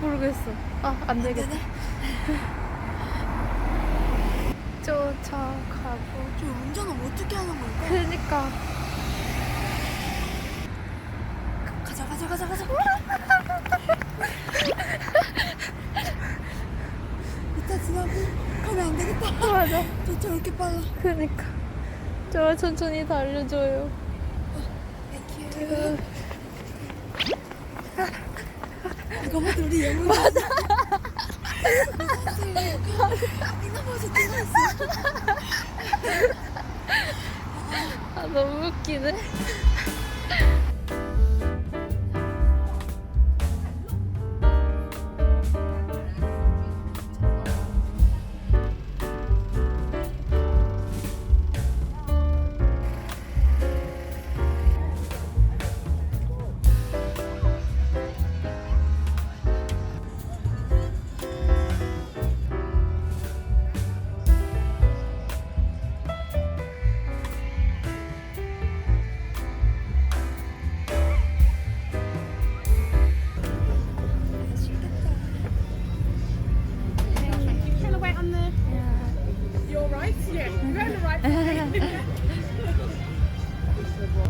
모르겠어. 아, 안 되겠다. 쫓아가고. 저 운전은 어떻게 하는 걸까? 그니까. 가자. 이따 지나고 가면 안 되겠다. 맞아. 저 저렇게 빨라. 그니까. 저 천천히 달려줘요. 땡큐. 이거 봐도 우리 영웅 맞아. 이나버스 뛰어있어. 아, 너무 웃기네.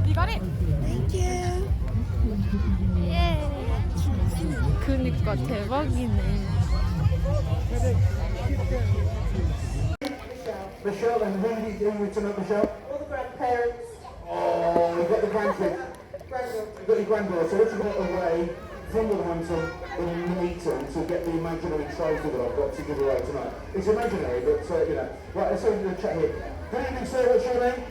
You got it? 땡큐. 예. 그니까 대박이네. Michelle, and who are you doing tonight, Michelle? All the grandparents. Oh, you've got the grandkids. You've got your granddaughter. So what you got away from Wolverhampton in Nuneaton to get the imaginary trophy that I've got to give away tonight. It's imaginary, but you know. Right, let's have a chat here. Good evening, sir. What's your name?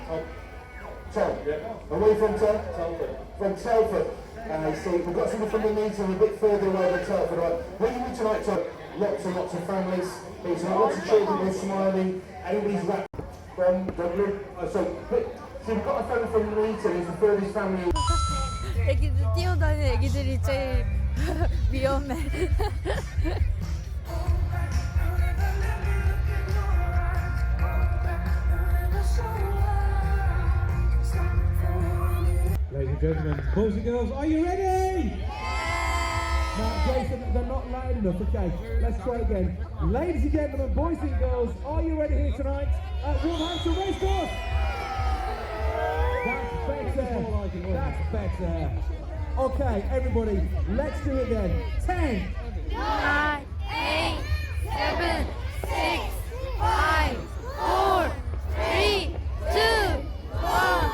Tom. Yeah. And where are you from, Tom? Telford. From Telford. I see. We've got somebody from Nuneaton a bit further away than Telford. Right. Where are you with tonight, Tom? Lots and lots of families. There's lots of children who are smiling. Amy's wrapped from Dublin. So we've got a family from Nuneaton. It's the furthest family. 애기들 뛰어다니는 애기들이 제일 위험해. Ladies and gentlemen, boys and girls, are you ready? Now, Jason, they're not loud enough. Okay, let's try again. Ladies and gentlemen, boys and girls, are you ready here tonight at Wolverhampton Racecourse? That's better. That's better. Okay, everybody, let's do it then. 10, 9, 8, 7, 6, 5, 4, 3, 2, 1.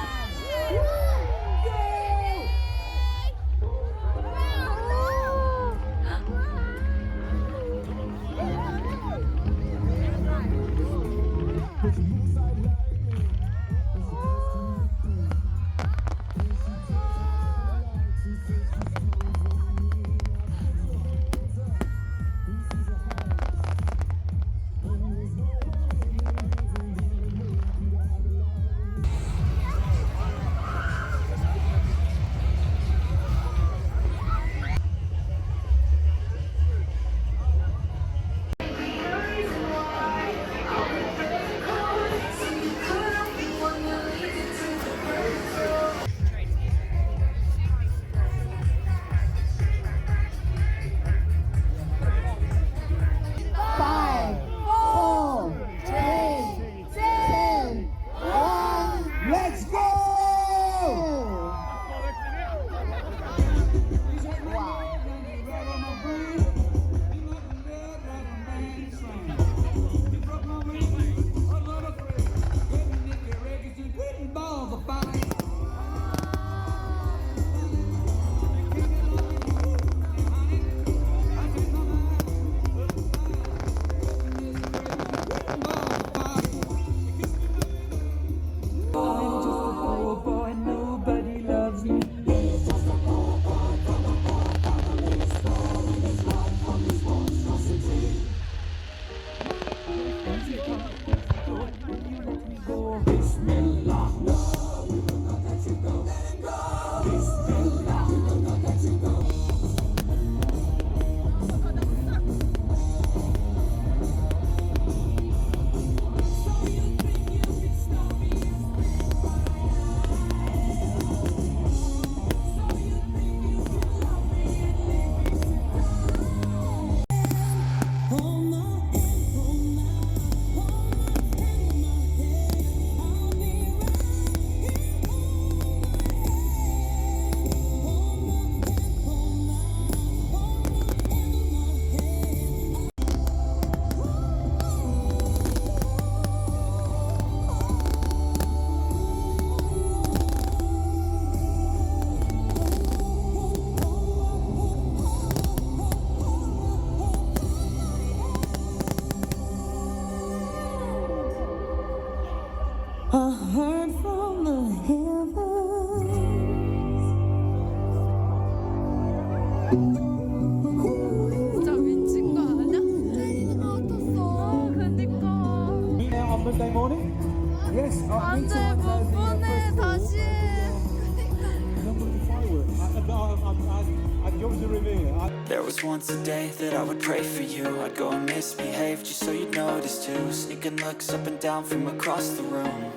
I heard from the heavens. 진짜 미친 거 아니야? 때리는 것 같았어. 그니까. Meet out on Monday morning? Yes, 안 돼, 못 보내, 다시. There was once a day that I would pray for you. I'd go and misbehave just so you'd notice too. Sneaking looks up and down from across the room.